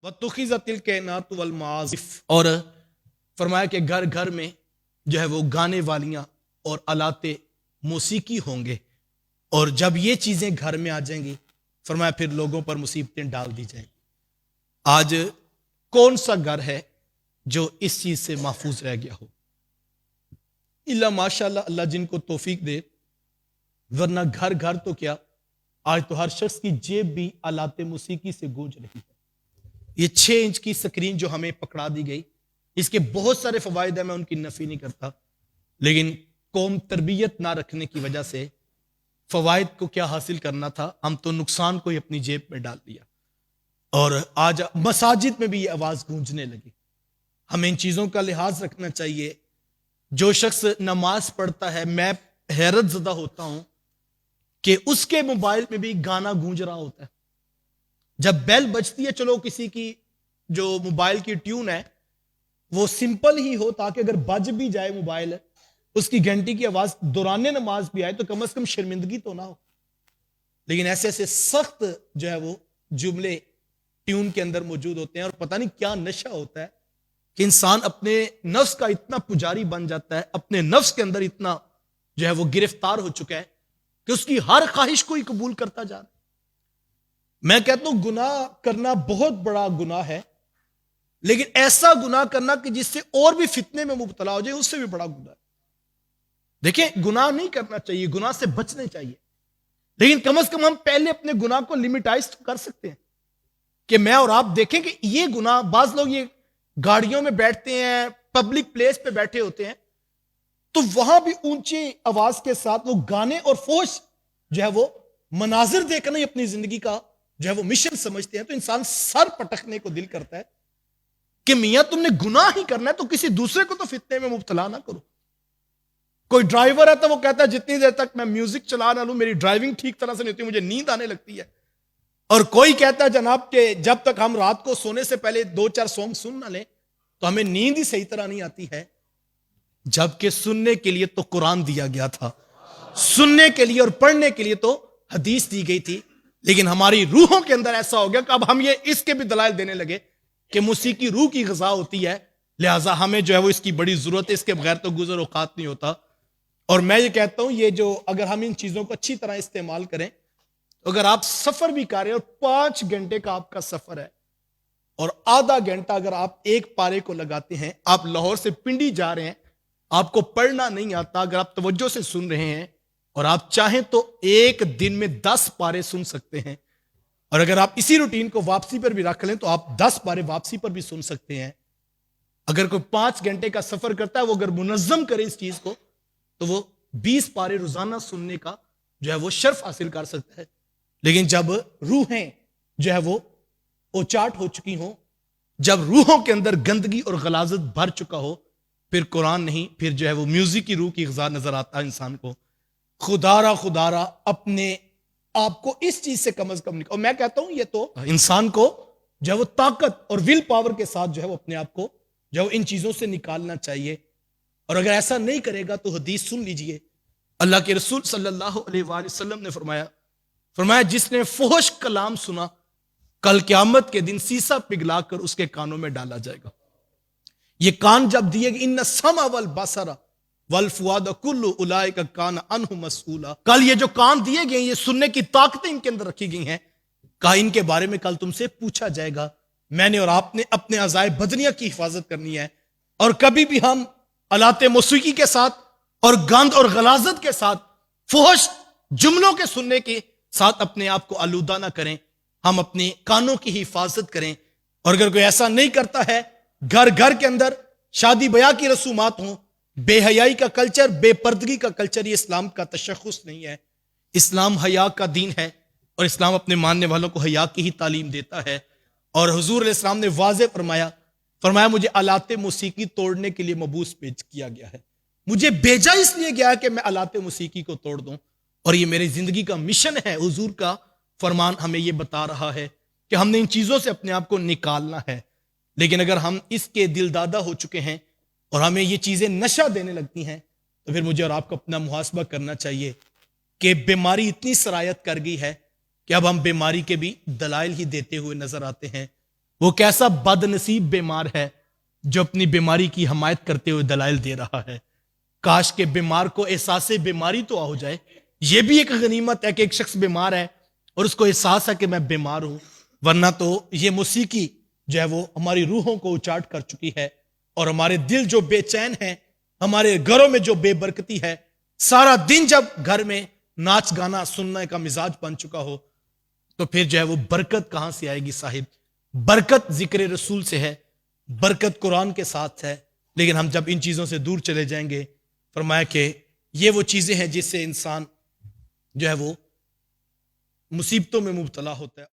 वत्तुखिज़त तिल-कायनात वल-मआज़िफ़, और फरमाया कि घर घर में जो है वो गाने वालियां और आलाते मौसीकी होंगे, और जब ये चीजें घर में आ जाएंगी फरमाया फिर लोगों पर मुसीबतें डाल दी जाएंगी। आज कौन सा घर है जो इस चीज से महफूज रह गया हो? इल्ला माशाअल्लाह, अल्लाह जिनको तौफीक दे, वरना घर घर तो क्या, आज तो हर शख्स की जेब भी आलाते मौसीकी से गूंज रही है। ये 6 इंच की स्क्रीन जो हमें पकड़ा दी गई, इसके बहुत सारे फवायद हैं, मैं उनकी नफी नहीं करता, लेकिन कौम तरबियत ना रखने की वजह से फवायद को क्या हासिल करना था, हम तो नुकसान को ही अपनी जेब में डाल दिया। और आज मसाजिद में भी ये आवाज गूंजने लगी। हमें इन चीजों का लिहाज रखना चाहिए। जो शख्स नमाज पढ़ता है, मैं हैरत ज़दा होता हूं कि उसके मोबाइल में भी गाना गूंज रहा होता है। जब बेल बजती है, चलो किसी की जो मोबाइल की ट्यून है वो सिंपल ही हो, ताकि अगर बज भी जाए मोबाइल, उसकी घंटी की आवाज दौरान नमाज भी आए तो कम से कम शर्मिंदगी तो ना हो। लेकिन ऐसे ऐसे सख्त जो है वो जुमले ट्यून के अंदर मौजूद होते हैं, और पता नहीं क्या नशा होता है कि इंसान अपने नफ्स का इतना पुजारी बन जाता है, अपने नफ्स के अंदर इतना जो है वो गिरफ्तार हो चुका है कि उसकी हर ख्वाहिश को ही कबूल करता जा रहा है। मैं कहता हूं गुनाह करना बहुत बड़ा गुनाह है, लेकिन ऐसा गुनाह करना कि जिससे और भी फितने में मुब्तला हो जाए, उससे भी बड़ा गुनाह है। देखिए, गुनाह नहीं करना चाहिए, गुनाह से बचने चाहिए, लेकिन कम से कम हम पहले अपने गुनाह को लिमिटाइज कर सकते हैं कि मैं और आप देखें कि ये गुनाह, बाज लोग ये गाड़ियों में बैठते हैं, पब्लिक प्लेस पे बैठे होते हैं, तो वहां भी ऊंची आवाज के साथ वो गाने और फोश जो है वो मनाजिर देखना ही अपनी जिंदगी का जो है वो मिशन समझते हैं। तो इंसान सर पटकने को दिल करता है कि मियां तुमने गुनाह ही करना है तो किसी दूसरे को तो फितने में मुब्तला ना करो। कोई ड्राइवर है तो वो कहता है जितनी देर तक मैं म्यूजिक चला ना लूं, मेरी ड्राइविंग ठीक तरह से नहीं होती, मुझे नींद आने लगती है। और कोई कहता है जनाब के जब तक हम रात को सोने से पहले 2-4 सॉन्ग सुन ना लें तो हमें नींद ही सही तरह नहीं आती है। जबकि सुनने के लिए तो कुरान दिया गया था, सुनने के लिए और पढ़ने के लिए तो हदीस दी गई थी, लेकिन हमारी रूहों के अंदर ऐसा हो गया कि अब हम ये इसके भी दलाइल देने लगे कि मौसीकी रूह की ग़िज़ा होती है, लिहाजा हमें जो है वो इसकी बड़ी जरूरत है, इसके बगैर तो गुज़र औक़ात नहीं होता। और मैं ये कहता हूं, ये जो अगर हम इन चीजों को अच्छी तरह इस्तेमाल करें, तो अगर आप सफर भी कर रहे हैं और 5 घंटे का आपका सफर है और आधा घंटा अगर आप एक पारे को लगाते हैं, आप लाहौर से पिंडी जा रहे हैं, आपको पढ़ना नहीं आता, अगर आप तवज्जो से सुन रहे हैं और आप चाहें तो एक दिन में 10 पारे सुन सकते हैं, और अगर आप इसी रूटीन को वापसी पर भी रख लें तो आप 10 पारे वापसी पर भी सुन सकते हैं। अगर कोई 5 घंटे का सफर करता है, वो अगर मुनज़्ज़म करे इस चीज को, तो वो 20 पारे रोजाना सुनने का जो है वो शर्फ हासिल कर सकता है। लेकिन जब रूहें जो है वो ओचाट हो चुकी हो, जब रूहों के अंदर गंदगी और गलाजत भर चुका हो, फिर कुरान नहीं, फिर जो है वो म्यूजिक की रूह की ग़िज़ा नजर आता है इंसान को। खुदारा अपने आप को इस चीज से कम से कम निकाल। और मैं कहता हूं ये तो इंसान को जो है वो ताकत और विल पावर के साथ जो है वो अपने आप को जो है इन चीजों से निकालना चाहिए। और अगर ऐसा नहीं करेगा तो हदीस सुन लीजिए, अल्लाह के रसूल सल्लल्लाहु अलैहि वसल्लम ने फरमाया जिसने फोहश कलाम सुना, कल क़यामत के दिन सीसा पिघलाकर उसके कानों में डाला जाएगा। ये कान जब दिए गए, इन्ना समा वल बसरा वल फुआद कुल्लु उलाइका कान अनहु मसऊला, कल ये जो कान दिए गए, ये सुनने की ताकतें इनके अंदर रखी गई हैं, कहा इनके बारे में कल तुमसे पूछा जाएगा। मैंने और आपने अपने अज़ाए बदनिया की हिफाजत करनी है, और कभी भी हम आलाते मौसीकी के साथ और गंद और गलाजत के साथ फुहश जुमलों के सुनने के साथ अपने आप को आलूदा ना करें। हम अपने कानों की हिफाजत करें, और अगर कोई ऐसा नहीं करता है, घर घर के अंदर शादी ब्याह की रसूमात हों, बेहयाई का कल्चर, बेपर्दगी का कल्चर, ये इस्लाम का तशख़्ख़ुस नहीं है। इस्लाम हया का दीन है, और इस्लाम अपने मानने वालों को हया की ही तालीम देता है। और हुजूर अलैहि सलाम ने वाज़े फरमाया मुझे आलाते मौसीकी तोड़ने के लिए मबूस पेश किया गया है, मुझे भेजा इसलिए गया है कि मैं आलाते मौसीकी को तोड़ दूं, और ये मेरी जिंदगी का मिशन है। हुजूर का फरमान हमें ये बता रहा है कि हमने इन चीजों से अपने आप को निकालना है। लेकिन अगर हम इसके दिलदादा हो चुके हैं और हमें ये चीजें नशा देने लगती हैं, तो फिर मुझे और आपको अपना मुहासबा करना चाहिए कि बीमारी इतनी सरायत कर गई है कि अब हम बीमारी के भी दलाइल ही देते हुए नजर आते हैं। وہ کیسا بد نصیب بیمار ہے جو اپنی بیماری کی حمایت کرتے ہوئے دلائل دے رہا ہے۔ کاش کہ بیمار کو احساس بیماری تو ہو جائے۔ یہ بھی ایک غنیمت ہے کہ ایک شخص بیمار ہے اور اس کو احساس ہے کہ میں بیمار ہوں، ورنہ تو یہ موسیقی جو ہے وہ ہماری روحوں کو اچاٹ کر چکی ہے، اور ہمارے دل جو بے چین ہیں، ہمارے گھروں میں جو بے برکتی ہے، سارا دن جب گھر میں ناچ گانا سننے کا مزاج بن چکا ہو تو پھر جو ہے وہ برکت کہاں سے آئے گی صاحب؟ برکت ذکر رسول سے ہے، برکت قرآن کے ساتھ ہے، لیکن ہم جب ان چیزوں سے دور چلے جائیں گے، فرمایا کہ یہ وہ چیزیں ہیں جس سے انسان جو ہے وہ مصیبتوں میں مبتلا ہوتا ہے۔